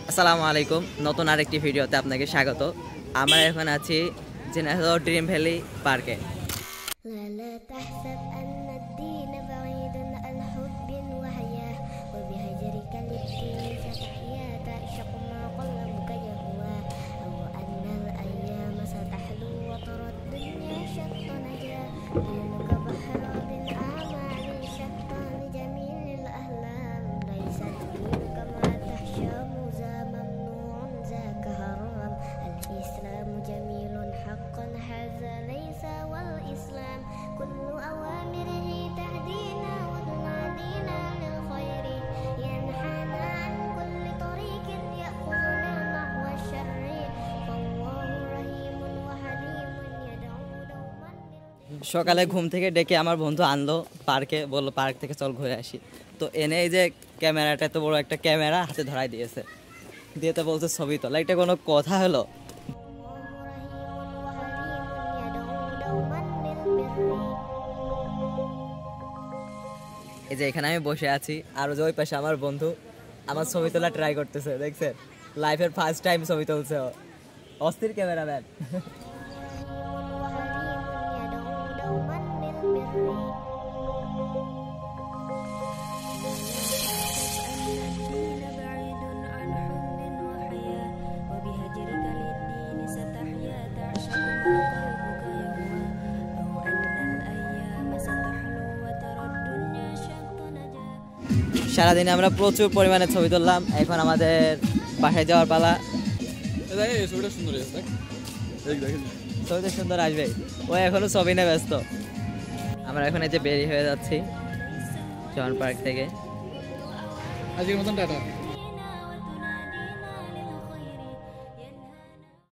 আসসালামু আলাইকুম, নতুন আরেকটি ভিডিওতে আপনাকে স্বাগত। আমরা এখন আছি ঝিনাইদহ ড্রিম ভ্যালি পার্কে। সকালে ঘুম থেকে ডেকে আমার বন্ধু আনলো পার্কে, বললো পার্ক থেকে চল ঘুরে আসি। তো এনে এই যে ক্যামেরাটা, এত বড় একটা ক্যামেরা হাতে ধরাই দিয়েছে, দিয়ে তো বলছে ছবি তোলা। এটা কোনো কথা হলো? এই যে এখানে আমি বসে আছি, আর যে ওই পাশে আমার বন্ধু আমার ছবি তোলা ট্রাই করতেছে। দেখছেন, লাইফের ফার্স্ট টাইম ছবি তুলছে। অস্থির ক্যামেরাম্যান। সারাদিনে আমরা প্রচুর পরিমাণে ছবি তুললাম। এখন আমাদের বাসায় যাওয়ার পালা। ছবিটা সুন্দর আসবে, ও এখনো ছবি নিয়ে ব্যস্ত। আমরা এখন এই যে বেরিয়ে হয়ে যাচ্ছি জন পার্ক থেকে। আজকের মতন টাটা।